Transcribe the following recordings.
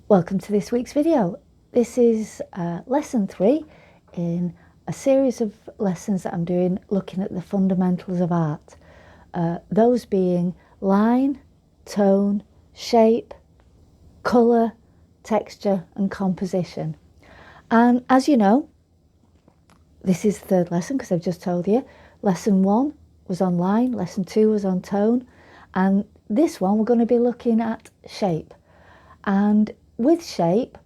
Welcome to this week's video. This is lesson 3 in a series of lessons that I'm doing looking at the fundamentals of art. Those being line, tone, shape, colour, texture and composition. And as you know, this is the third lesson because I've just told you. Lesson 1 was on line, lesson 2 was on tone, and this one we're going to be looking at shape. And with shape,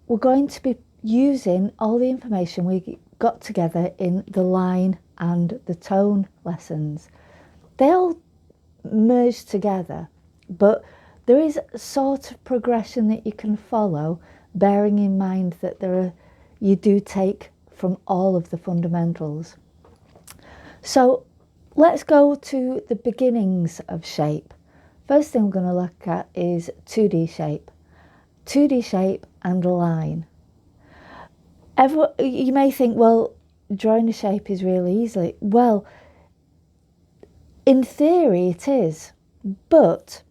we're going to be using all the information we got together in the line and the tone lessons. They all merge together, but there is a sort of progression that you can follow, bearing in mind that you do take from all of the fundamentals. So let's go to the beginnings of shape. First thing we're going to look at is 2D shape. 2D shape and a line. You may think, well, drawing a shape is really easy. Well, in theory it is, but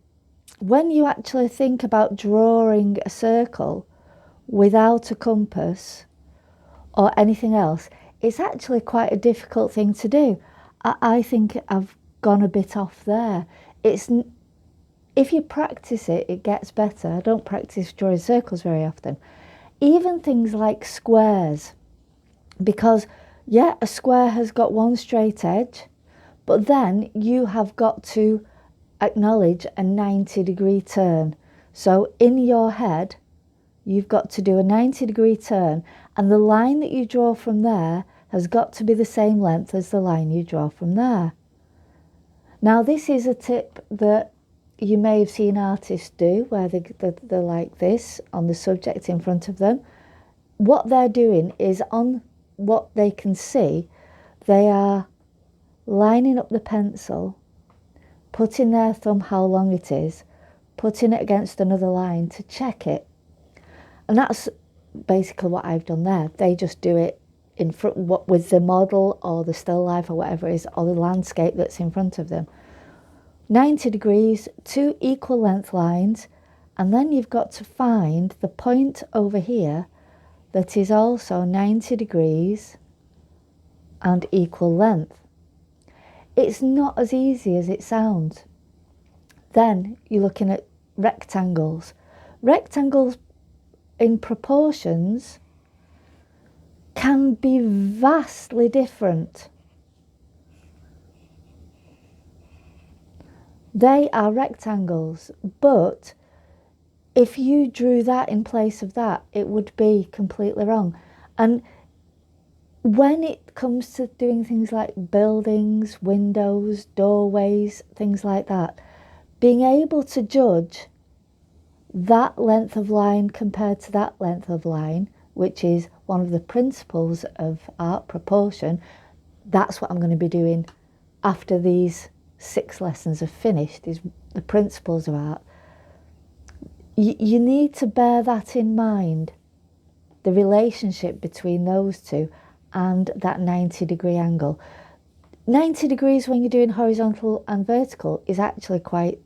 when you actually think about drawing a circle without a compass or anything else, it's actually quite a difficult thing to do. I think I've gone a bit off there. If you practice it, it gets better. I don't practice drawing circles very often. Even things like squares, because yeah, a square has got one straight edge, but then you have got to acknowledge a 90-degree turn. So in your head, you've got to do a 90-degree turn, and the line that you draw from there has got to be the same length as the line you draw from there. Now, this is a tip that you may have seen artists do, where they're like this on the subject in front of them. What they're doing is, on what they can see, they are lining up the pencil, putting their thumb how long it is, putting it against another line to check it. And that's basically what I've done there. They just do it in front with the model or the still life or whatever it is, or the landscape that's in front of them. 90 degrees, 2 equal length lines, and then you've got to find the point over here that is also 90 degrees and equal length. It's not as easy as it sounds. Then you're looking at rectangles. Rectangles in proportions can be vastly different. They are rectangles, but if you drew that in place of that, it would be completely wrong. And when it comes to doing things like buildings, windows, doorways, things like that, being able to judge that length of line compared to that length of line, which is one of the principles of art, proportion, that's what I'm going to be doing after these 6 lessons are finished, is the principles of art. You need to bear that in mind, the relationship between those two and that 90-degree angle. 90 degrees when you're doing horizontal and vertical is actually quite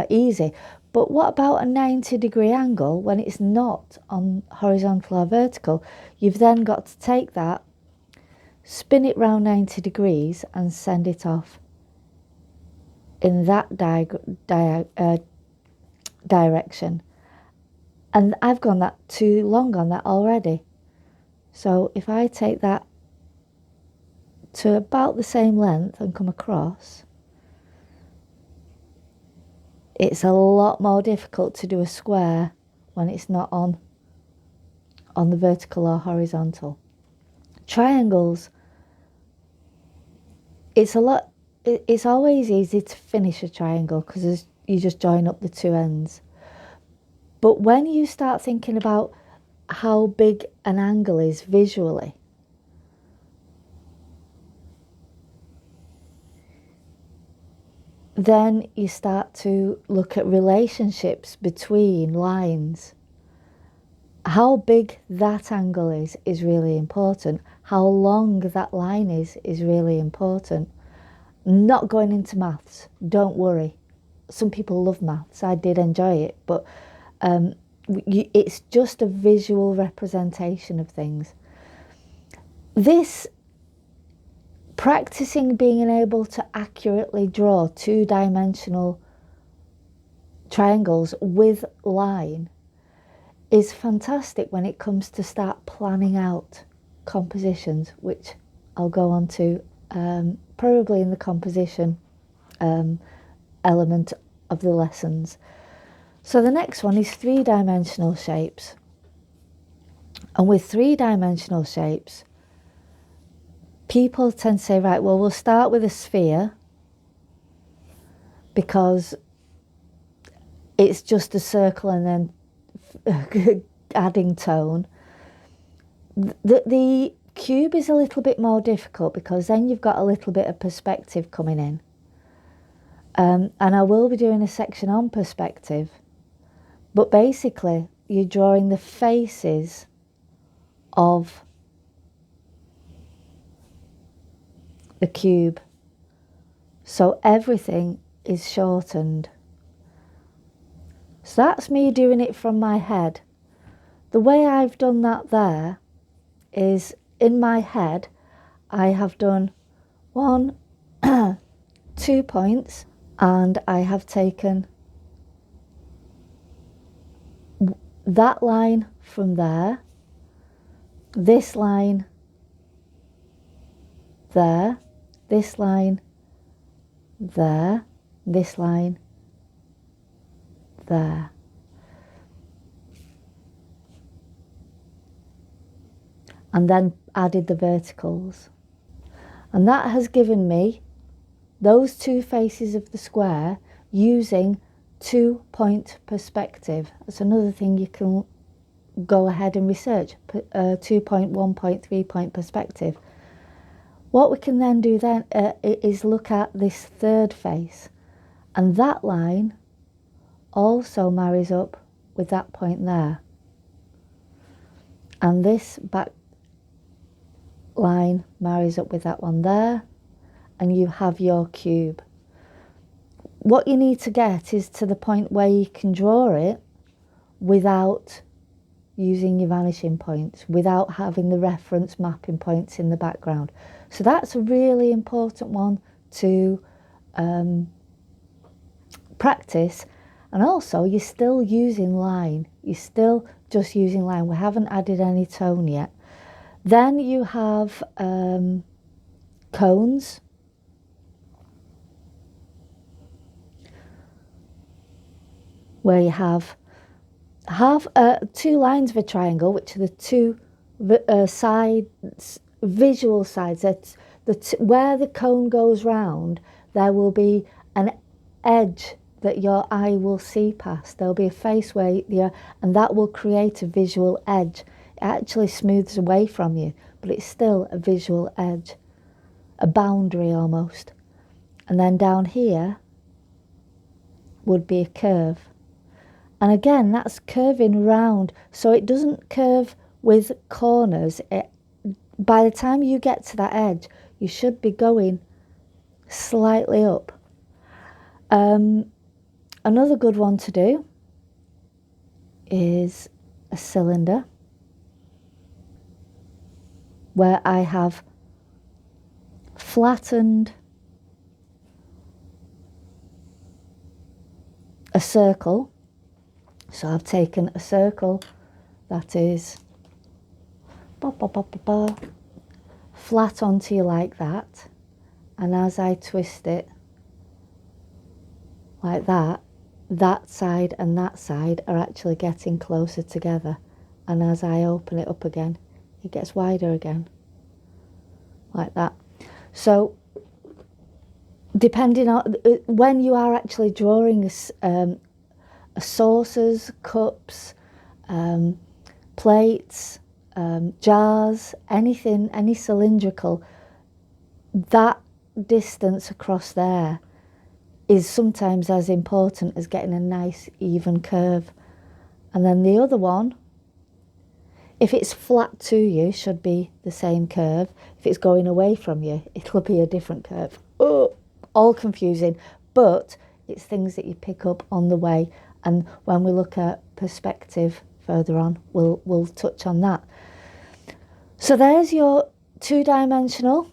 easy. But what about a 90-degree angle when it's not on horizontal or vertical? You've then got to take that, spin it round 90 degrees and send it off in that direction. And I've gone that too long on that already. So if I take that to about the same length and come across, it's a lot more difficult to do a square when it's not on the vertical or horizontal. Triangles, it's always easy to finish a triangle because you just join up the two ends. But when you start thinking about how big an angle is visually, then you start to look at relationships between lines. How big that angle is really important. How long that line is really important. Not going into maths, don't worry. Some people love maths, I did enjoy it, but It's just a visual representation of things. This practicing being able to accurately draw two-dimensional triangles with line is fantastic when it comes to start planning out compositions, which I'll go on to probably in the composition element of the lessons. So the next one is three-dimensional shapes. And with three-dimensional shapes, people tend to say, right, well, we'll start with a sphere because it's just a circle and then adding tone. The cube is a little bit more difficult because then you've got a little bit of perspective coming in. And I will be doing a section on perspective. But basically, you're drawing the faces of the cube. So everything is shortened. So that's me doing it from my head. The way I've done that there is in my head, I have done 1, 2 points, and I have taken that line from there, this line there, this line there, this line there. And then added the verticals. And that has given me those two faces of the square using 2-point perspective. That's another thing you can go ahead and research, 2-point, 1-point, 3-point perspective. What we can then do then is look at this third face, and that line also marries up with that point there. And this back line marries up with that one there, and you have your cube. What you need to get is to the point where you can draw it without using your vanishing points, without having the reference mapping points in the background. So that's a really important one to practice. And also, you're still using line. You're still just using line. We haven't added any tone yet. Then you have cones. Where you have two lines of a triangle, which are the two sides, visual sides. That's where the cone goes round, there will be an edge that your eye will see past. There'll be a face where and that will create a visual edge. It actually smooths away from you, but it's still a visual edge, a boundary almost. And then down here would be a curve. And again, that's curving round, so it doesn't curve with corners. By the time you get to that edge, you should be going slightly up. Another good one to do is a cylinder, where I have flattened a circle. So I've taken a circle that is flat onto you like that, and as I twist it like that, that side and that side are actually getting closer together, and as I open it up again, it gets wider again, like that. So depending on when you are actually drawing saucers, cups, plates, jars, anything, any cylindrical, that distance across there is sometimes as important as getting a nice even curve. And then the other one, if it's flat to you, should be the same curve. If it's going away from you, it'll be a different curve. Oh, all confusing, but it's things that you pick up on the way And when we look at perspective further on, we'll touch on that. So there's your 2-dimensional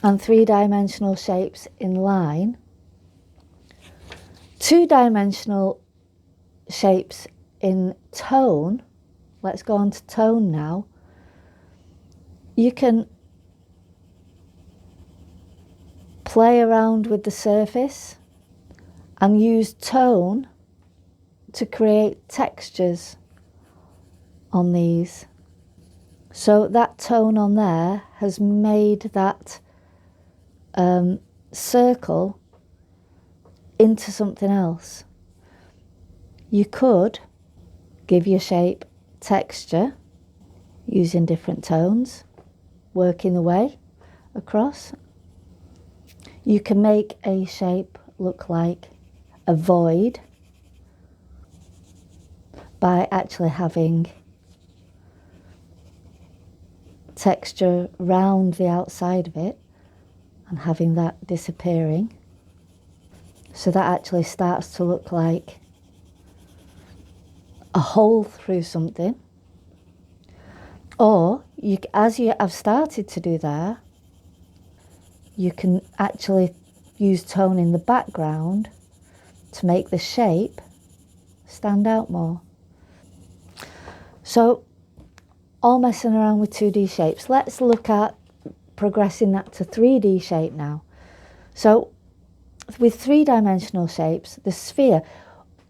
and 3-dimensional shapes in line. 2-dimensional shapes in tone. Let's go on to tone now. You can play around with the surface and use tone to create textures on these. So that tone on there has made that circle into something else. You could give your shape texture using different tones, working the way across. You can make a shape look like a void by actually having texture round the outside of it and having that disappearing. So that actually starts to look like a hole through something. Or, as you have started to do there, you can actually use tone in the background to make the shape stand out more. So, all messing around with 2D shapes. Let's look at progressing that to 3D shape now. So, with 3-dimensional shapes, the sphere,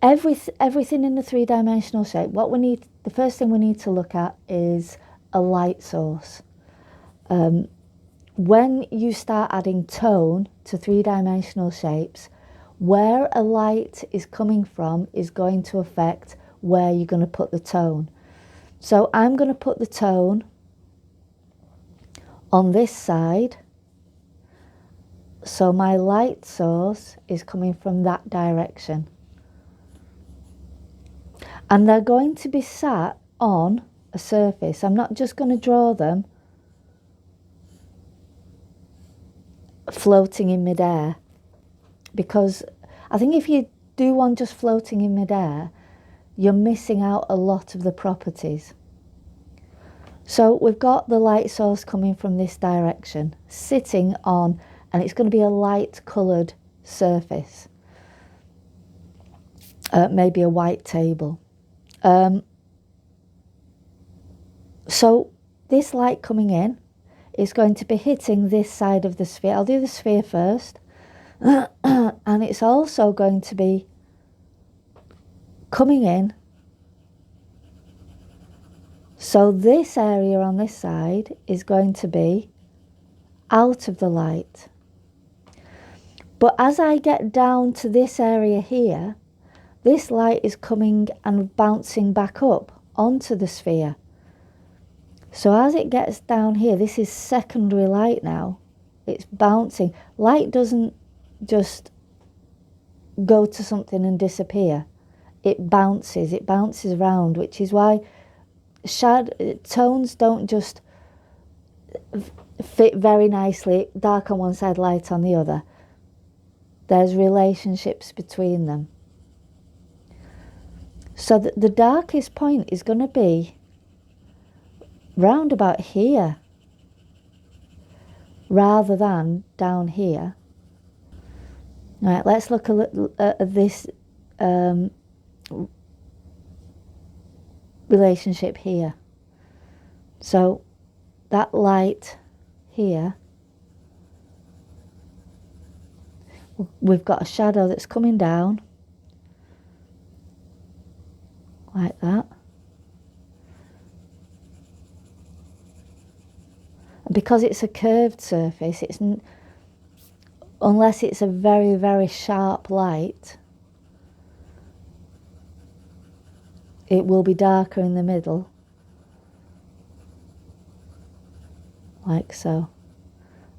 everything in the 3-dimensional shape, the first thing we need to look at is a light source. When you start adding tone to 3-dimensional shapes, where a light is coming from is going to affect where you're going to put the tone. So I'm going to put the tone on this side. So my light source is coming from that direction. And they're going to be sat on a surface. I'm not just going to draw them floating in midair, because I think if you do one just floating in midair, you're missing out a lot of the properties. So we've got the light source coming from this direction, sitting on, and it's going to be a light coloured surface, maybe a white table. So this light coming in is going to be hitting this side of the sphere. I'll do the sphere first. And it's also going to be coming in. So this area on this side is going to be out of the light. But as I get down to this area here, this light is coming and bouncing back up onto the sphere. So as it gets down here, this is secondary light now. It's bouncing. Light doesn't just go to something and disappear. It bounces around, which is why tones don't just fit very nicely, dark on one side, light on the other. There's relationships between them. So the darkest point is going to be round about here rather than down here. Right, let's look a little at this relationship here. So that light here, we've got a shadow that's coming down like that. And because it's a curved surface, unless it's a very, very sharp light, it will be darker in the middle, like so,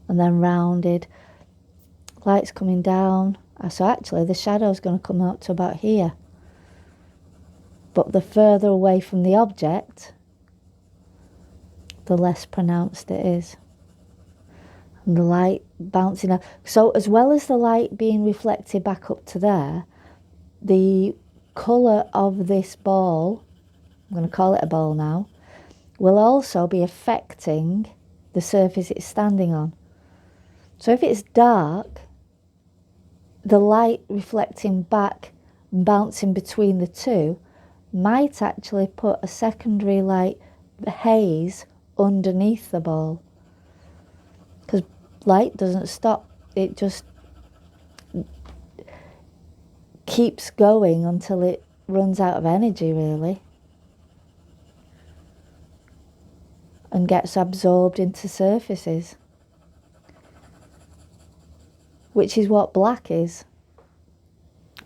and then rounded. Light's coming down, so actually the shadow's going to come out to about here, but the further away from the object, the less pronounced it is. And the light bouncing out. So as well as the light being reflected back up to there, the colour of this ball, I'm going to call it a ball now, will also be affecting the surface it's standing on. So if it's dark, the light reflecting back and bouncing between the two might actually put a secondary light haze underneath the ball, because light doesn't stop, it just keeps going until it runs out of energy, really, and gets absorbed into surfaces, which is what black is.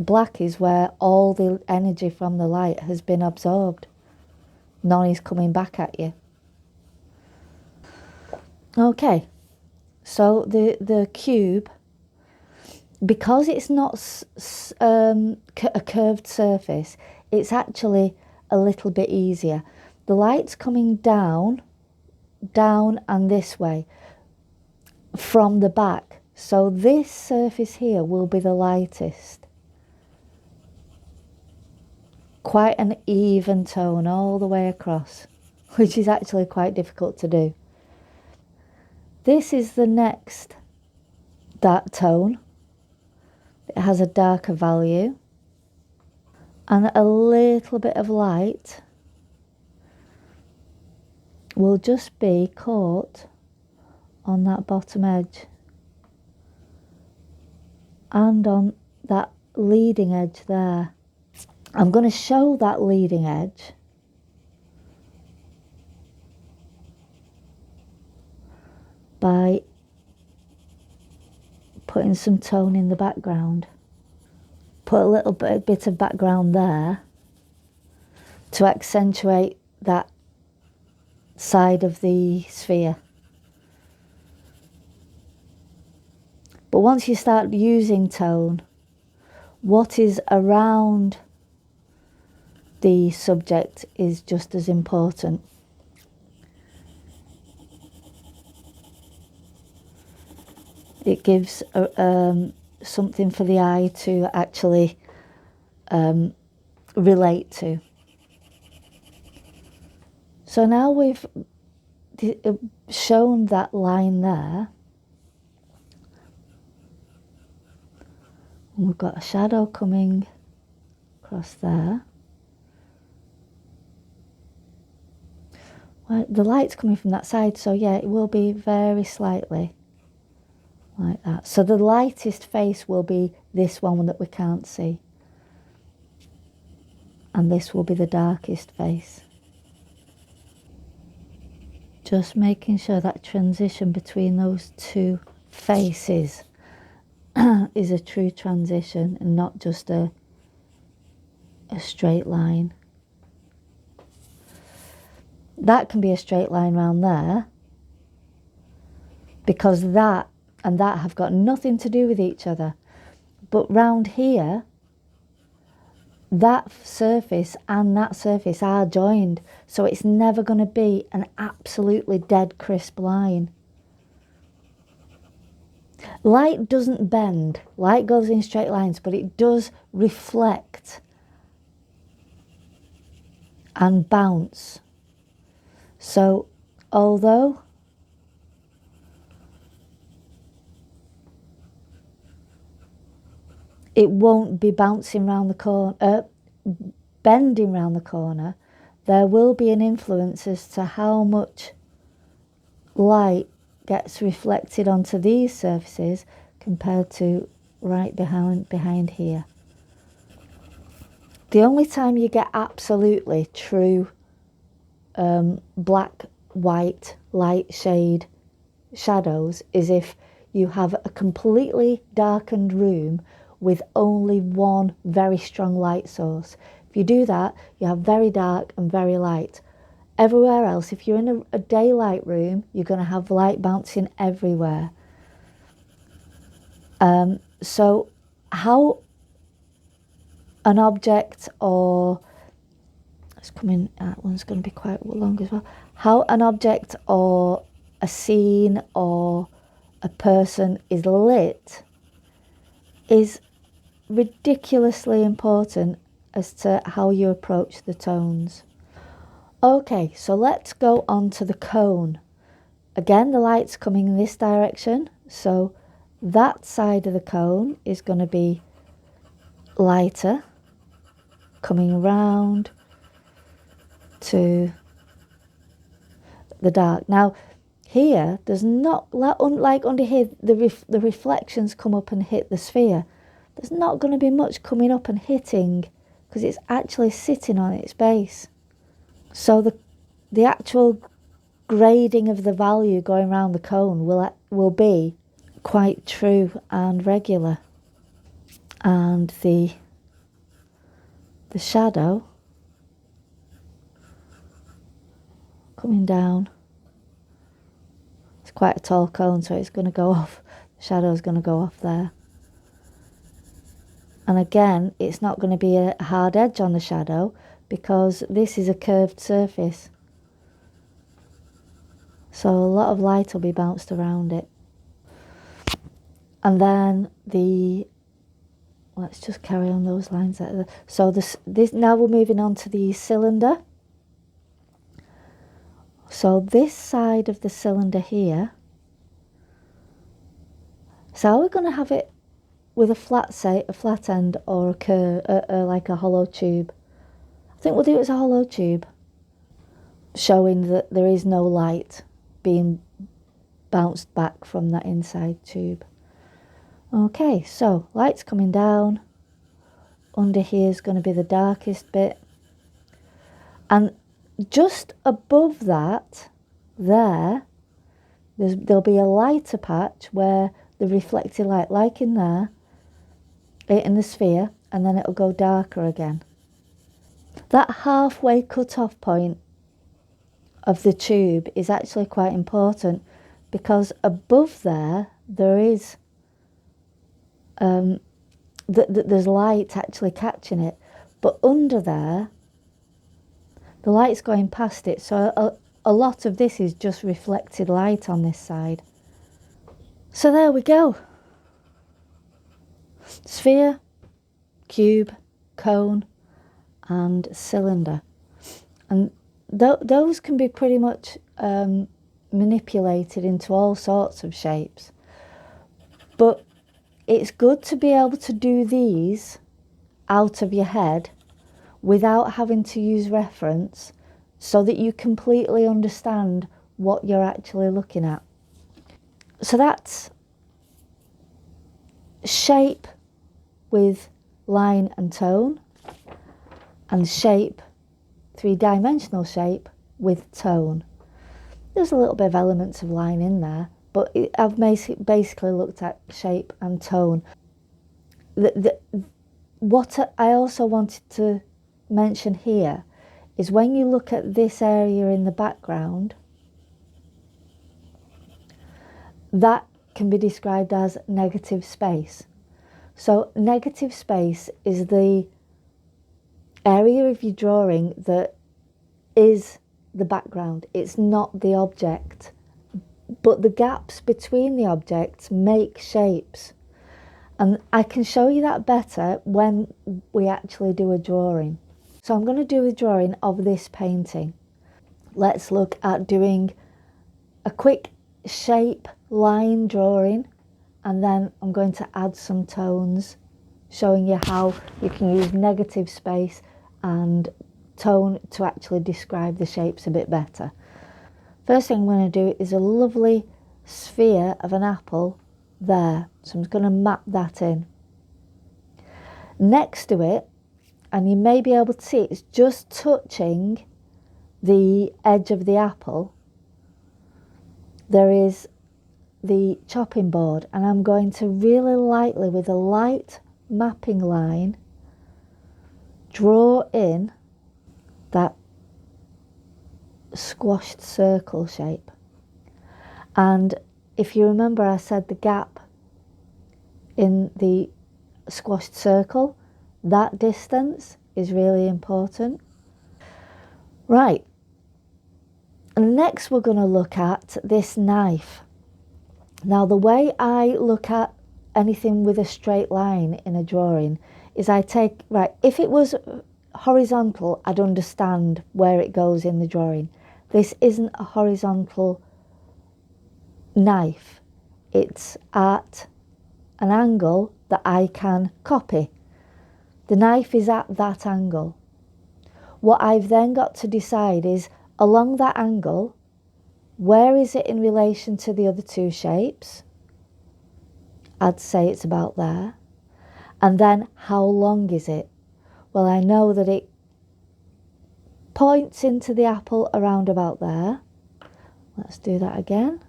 Black is where all the energy from the light has been absorbed. None is coming back at you. Okay, so the cube, because it's not a curved surface, it's actually a little bit easier. The light's coming down and this way from the back. So this surface here will be the lightest. Quite an even tone all the way across, which is actually quite difficult to do. This is the next dark tone. It has a darker value, and a little bit of light will just be caught on that bottom edge and on that leading edge there. I'm going to show that leading edge by putting some tone in the background. Put a little bit of background there to accentuate that side of the sphere. But once you start using tone, what is around the subject is just as important. It gives something for the eye to actually relate to. So now we've shown that line there, and we've got a shadow coming across there. Well, the light's coming from that side, so yeah, it will be very slightly like that. So the lightest face will be this one that we can't see, and this will be the darkest face. Just making sure that transition between those two faces is a true transition and not just a straight line. That can be a straight line round there, because that and that have got nothing to do with each other. But round here, that surface and that surface are joined, so it's never going to be an absolutely dead crisp line. Light doesn't bend, light goes in straight lines, but it does reflect and bounce. So although it won't be bouncing round the corner, bending round the corner, there will be an influence as to how much light gets reflected onto these surfaces compared to right behind here. The only time you get absolutely true black, white, light shade shadows is if you have a completely darkened room with only one very strong light source. If you do that, you have very dark and very light. Everywhere else, if you're in a daylight room, you're going to have light bouncing everywhere. So how an object, or it's coming, that one's going to be quite long as well. How an object or a scene or a person is lit is ridiculously important as to how you approach the tones. Okay, so let's go on to the cone. Again, the light's coming in this direction, so that side of the cone is going to be lighter, coming round to the dark. Now, here, there's not, like under here, the reflections come up and hit the sphere. There's not going to be much coming up and hitting because it's actually sitting on its base. So the actual grading of the value going around the cone will be quite true and regular. And the shadow coming down, it's quite a tall cone, so it's going to go off, the shadow's going to go off there. And again, it's not going to be a hard edge on the shadow because this is a curved surface. So a lot of light will be bounced around it. And then let's just carry on those lines. So this now we're moving on to the cylinder. So this side of the cylinder here. So we're going to have it with a flat end or a curve, like a hollow tube. I think we'll do it as a hollow tube, showing that there is no light being bounced back from that inside tube. Okay, so light's coming down. Under here is going to be the darkest bit. And just above that, there'll be a lighter patch where the reflected light, like in there, in the sphere, and then it'll go darker again. That halfway cut-off point of the tube is actually quite important because above there is there's light actually catching it, but under there the light's going past it, so a lot of this is just reflected light on this side. So there we go. Sphere, cube, cone and cylinder. And those can be pretty much manipulated into all sorts of shapes. But it's good to be able to do these out of your head without having to use reference so that you completely understand what you're actually looking at. So that's shape with line and tone, and shape, three-dimensional shape with tone. There's a little bit of elements of line in there, but I've basically looked at shape and tone. What I also wanted to mention here is when you look at this area in the background, that can be described as negative space. So negative space is the area of your drawing that is the background. It's not the object, but the gaps between the objects make shapes. And I can show you that better when we actually do a drawing. So I'm going to do a drawing of this painting. Let's look at doing a quick shape line drawing, and then I'm going to add some tones, showing you how you can use negative space and tone to actually describe the shapes a bit better. First thing I'm going to do is a lovely sphere of an apple there. So I'm just going to map that in. Next to it, and you may be able to see it's just touching the edge of the apple, there is the chopping board, and I'm going to really lightly, with a light mapping line, draw in that squashed circle shape. And if you remember, I said the gap in the squashed circle, that distance is really important. Right, and next we're going to look at this knife. Now, the way I look at anything with a straight line in a drawing is I take, right, if it was horizontal, I'd understand where it goes in the drawing. This isn't a horizontal knife. It's at an angle that I can copy. The knife is at that angle. What I've then got to decide is, along that angle, where is it in relation to the other two shapes? I'd say it's about there. And then how long is it? Well, I know that it points into the apple around about there. Let's do that again.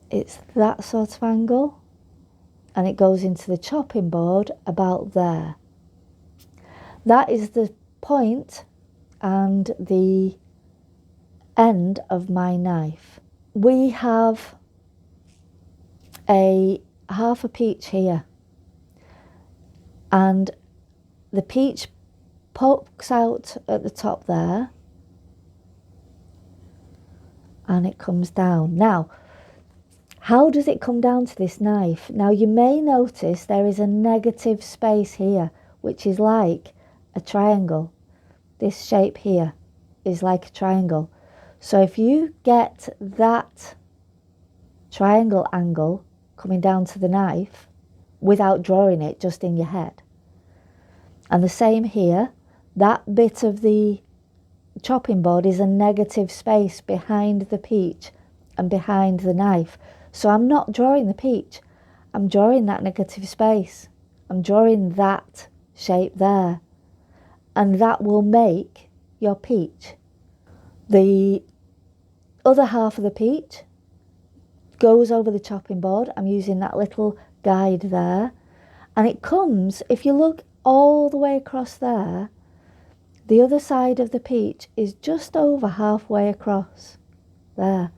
It's that sort of angle, and it goes into the chopping board about there. That is the point and the end of my knife. We have half a peach here, and the peach pokes out at the top there, and it comes down. Now, how does it come down to this knife? Now, you may notice there is a negative space here, which is like a triangle. This shape here is like a triangle. So if you get that triangle angle coming down to the knife without drawing it, just in your head, and the same here, that bit of the chopping board is a negative space behind the peach and behind the knife. So I'm not drawing the peach, I'm drawing that negative space. I'm drawing that shape there, and that will make your peach. The other half of the peach goes over the chopping board. I'm using that little guide there, and it comes, if you look all the way across there, the other side of the peach is just over halfway across there.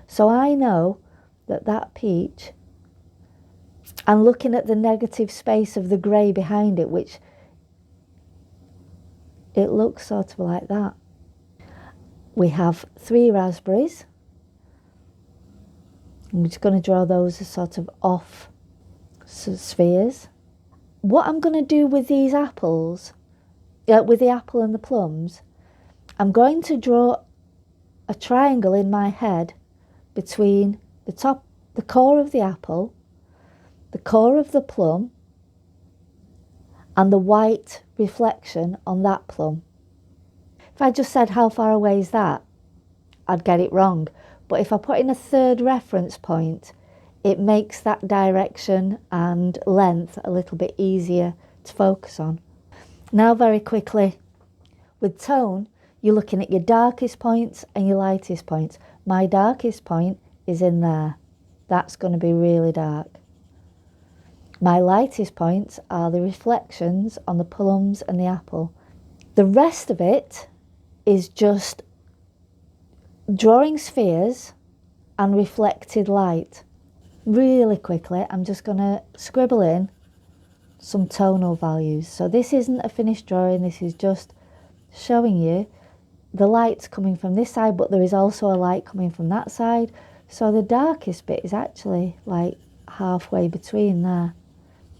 So I know that that peach, I'm looking at the negative space of the grey behind it, which it looks sort of like that. We have 3 raspberries. I'm just going to draw those as sort of off spheres. What I'm going to do with these apples, with the apple and the plums, I'm going to draw a triangle in my head between the core of the apple, the core of the plum, and the white reflection on that plum. If I just said how far away is that, I'd get it wrong. But if I put in a third reference point, it makes that direction and length a little bit easier to focus on. Now, very quickly, with tone, you're looking at your darkest points and your lightest points. My darkest point is in there. That's going to be really dark. My lightest points are the reflections on the plums and the apple. The rest of it is just drawing spheres and reflected light. Really quickly, I'm just going to scribble in some tonal values. So this isn't a finished drawing, this is just showing you the light's coming from this side, but there is also a light coming from that side. So the darkest bit is actually like halfway between there.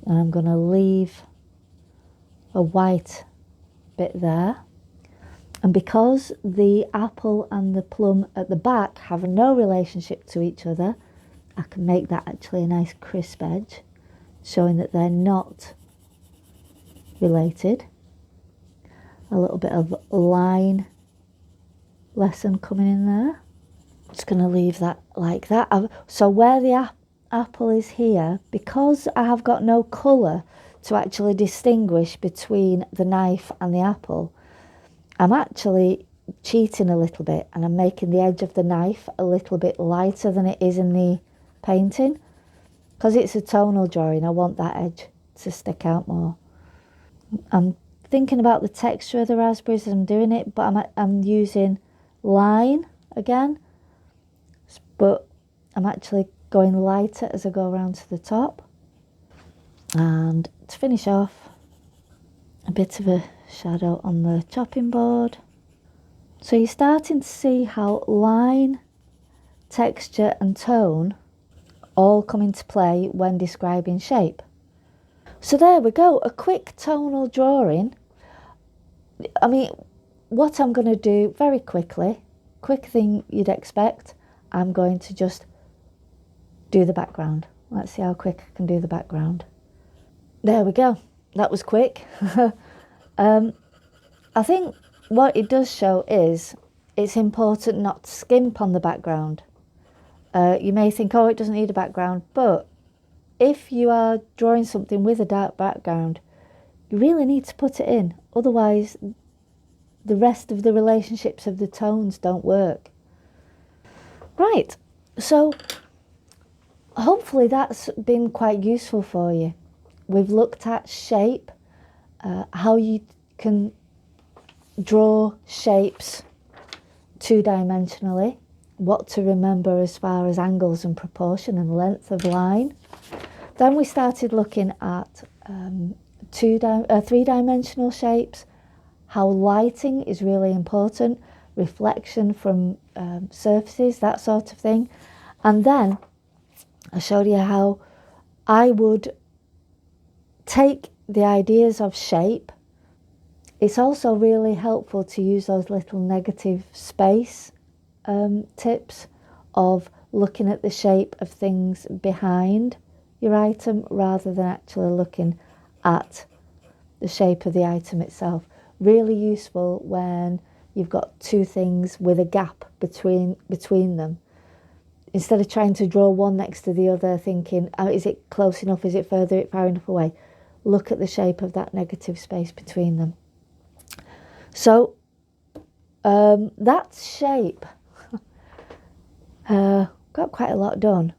And I'm going to leave a white bit there. And because the apple and the plum at the back have no relationship to each other, I can make that actually a nice crisp edge, showing that they're not related. A little bit of line lesson coming in there. Just going to leave that like that. So where the apple is here, because I have got no colour to actually distinguish between the knife and the apple, I'm actually cheating a little bit, and I'm making the edge of the knife a little bit lighter than it is in the painting. Because it's a tonal drawing, I want that edge to stick out more. I'm thinking about the texture of the raspberries as I'm doing it, but I'm using line again, but I'm actually going lighter as I go around to the top. And to finish off, a bit of a shadow on the chopping board. So you're starting to see how line, texture and tone all come into play when describing shape. So there we go, a quick tonal drawing. I mean, what I'm going to do very quickly, quick thing you'd expect, I'm going to just do the background. Let's see how quick I can do the background. There we go. That was quick. I think what it does show is it's important not to skimp on the background. You may think, oh, it doesn't need a background, but if you are drawing something with a dark background, you really need to put it in. Otherwise, the rest of the relationships of the tones don't work. Right, so hopefully that's been quite useful for you. We've looked at shape, how you can draw shapes two-dimensionally, what to remember as far as angles and proportion and length of line. Then we started looking at three-dimensional shapes, how lighting is really important, reflection from surfaces, that sort of thing. And then I showed you how I would take the ideas of shape. It's also really helpful to use those little negative space tips of looking at the shape of things behind your item rather than actually looking at the shape of the item itself. Really useful when you've got two things with a gap between them. Instead of trying to draw one next to the other, thinking, oh, is it close enough, is it far enough away? Look at the shape of that negative space between them. So that's shape. Got quite a lot done.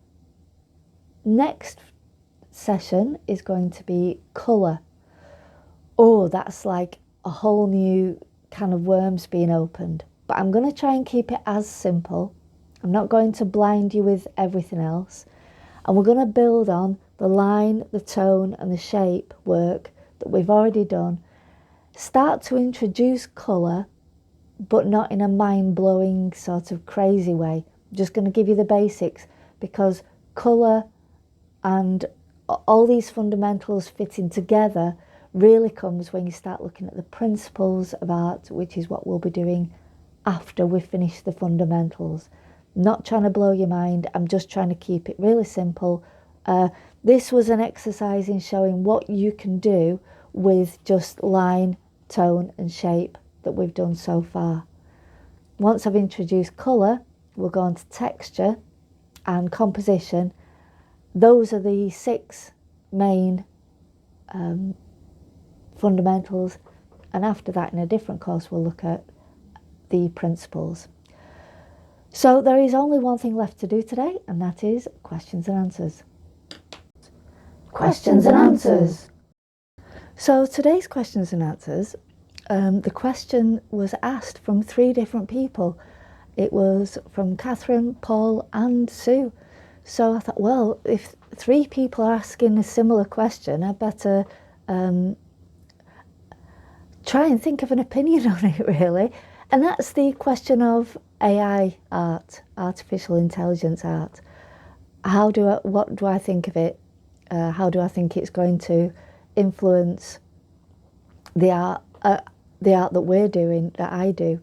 Next session is going to be colour. Oh, that's like a whole new can of worms being opened. But I'm going to try and keep it as simple. I'm not going to blind you with everything else. And we're going to build on the line, the tone and the shape work that we've already done. Start to introduce colour, but not in a mind-blowing sort of crazy way. I'm just going to give you the basics, because colour and all these fundamentals fitting together really comes when you start looking at the principles of art, which is what we'll be doing after we've finished the fundamentals. Not trying to blow your mind, I'm just trying to keep it really simple. This was an exercise in showing what you can do with just line, tone and shape that we've done so far. Once I've introduced colour, we'll go on to texture and composition. Those are the 6 main fundamentals, and after that in a different course we'll look at the principles. So there is only one thing left to do today, and that is questions and answers. Questions and answers. So today's questions and answers, the question was asked from 3 different people. It was from Catherine, Paul and Sue. So I thought, well, if 3 people are asking a similar question, I better try and think of an opinion on it, really. And that's the question of AI art, artificial intelligence art. What do I think of it? How do I think it's going to influence the art that we're doing, that I do?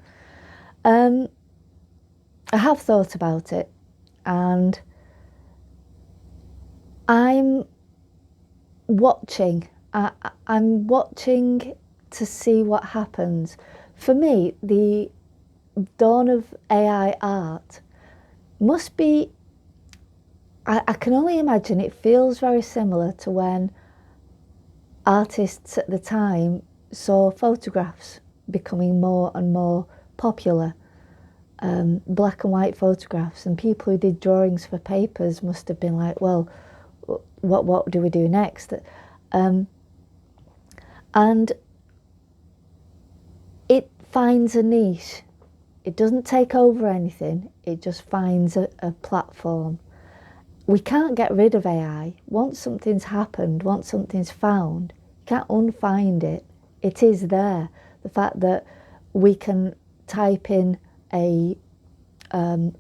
I have thought about it, and I'm watching. I'm watching to see what happens. For me, the dawn of AI art must be, I can only imagine it feels very similar to when artists at the time saw photographs becoming more and more popular, black and white photographs, and people who did drawings for papers must have been like, well, what do we do next? And it finds a niche. It doesn't take over anything, it just finds a platform. We can't get rid of AI. Once something's happened, once something's found, you can't unfind it. It is there. The fact that we can type in a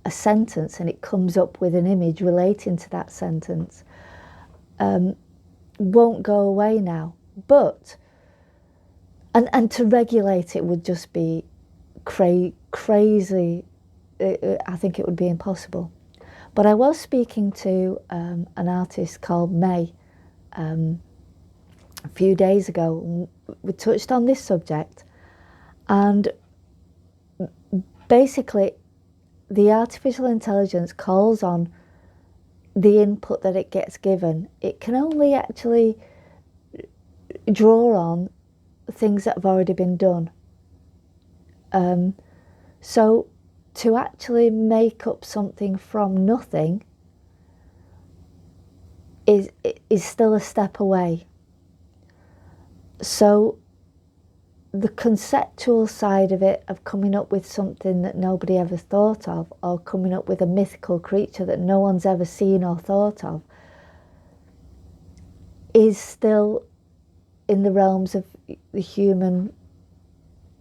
sentence and it comes up with an image relating to that sentence won't go away now. But, and to regulate it would just be crazy. I think it would be impossible. But I was speaking to an artist called May a few days ago. We touched on this subject, and basically the artificial intelligence calls on the input that it gets given. It can only actually draw on things that have already been done. So to actually make up something from nothing is still a step away. So the conceptual side of it, of coming up with something that nobody ever thought of, or coming up with a mythical creature that no one's ever seen or thought of, is still in the realms of the human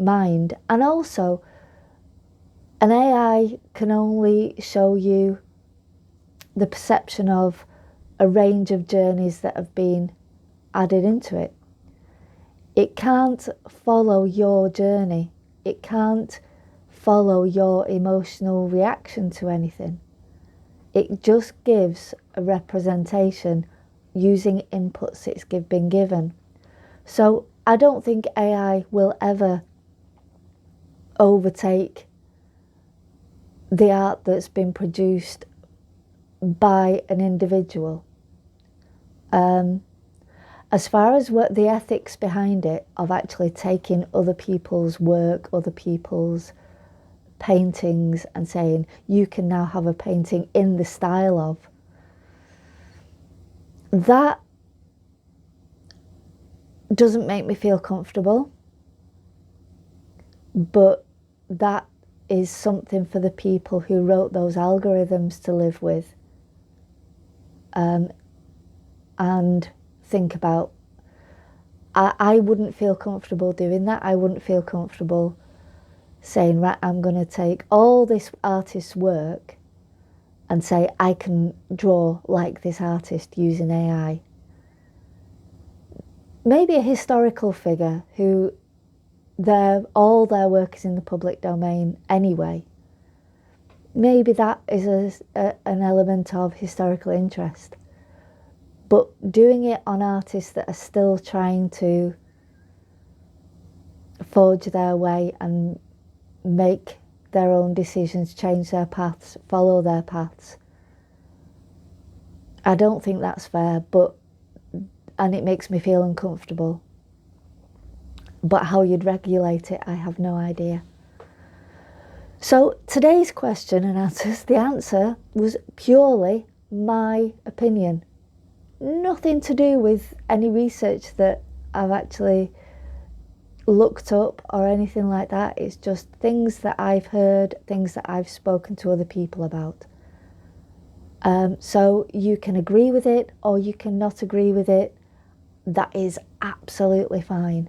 mind. And also, an AI can only show you the perception of a range of journeys that have been added into it. It can't follow your journey. It can't follow your emotional reaction to anything. It just gives a representation using inputs it's been given. So I don't think AI will ever overtake the art that's been produced by an individual. As far as what the ethics behind it, of actually taking other people's work, other people's paintings, and saying you can now have a painting in the style of, that doesn't make me feel comfortable. But that is something for the people who wrote those algorithms to live with, and think about. I wouldn't feel comfortable doing that. I wouldn't feel comfortable saying, right, I'm going to take all this artist's work and say I can draw like this artist using AI. Maybe a historical figure who all their work is in the public domain anyway. Maybe that is an element of historical interest. But doing it on artists that are still trying to forge their way and make their own decisions, change their paths, follow their paths, I don't think that's fair, and it makes me feel uncomfortable. But how you'd regulate it, I have no idea. So today's question and answers, the answer was purely my opinion. Nothing to do with any research that I've actually looked up or anything like that. It's just things that I've heard, things that I've spoken to other people about. So you can agree with it or you can not agree with it. That is absolutely fine.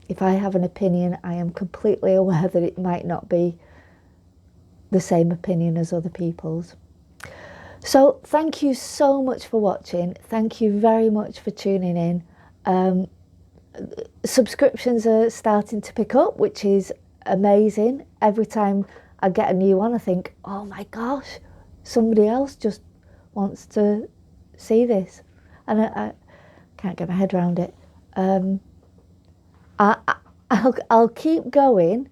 If I have an opinion, I am completely aware that it might not be the same opinion as other people's. So thank you so much for watching. Thank you very much for tuning in. Subscriptions are starting to pick up, which is amazing. Every time I get a new one, I think, oh my gosh, somebody else just wants to see this. And I can't get my head around it. I'll keep going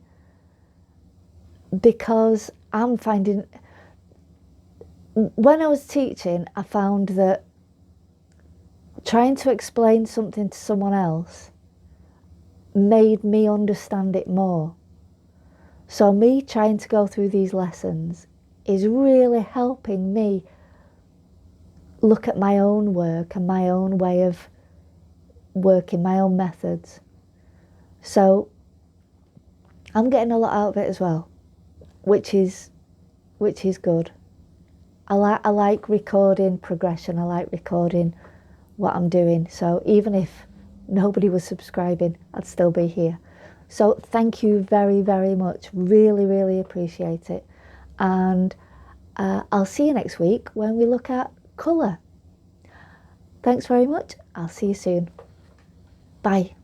because I'm finding, when I was teaching, I found that trying to explain something to someone else made me understand it more. So me trying to go through these lessons is really helping me look at my own work and my own way of working, my own methods. So I'm getting a lot out of it as well, which is good. I like recording progression. I like recording what I'm doing. So even if nobody was subscribing, I'd still be here. So thank you very, very much. Really, really appreciate it. And I'll see you next week when we look at colour. Thanks very much. I'll see you soon. Bye.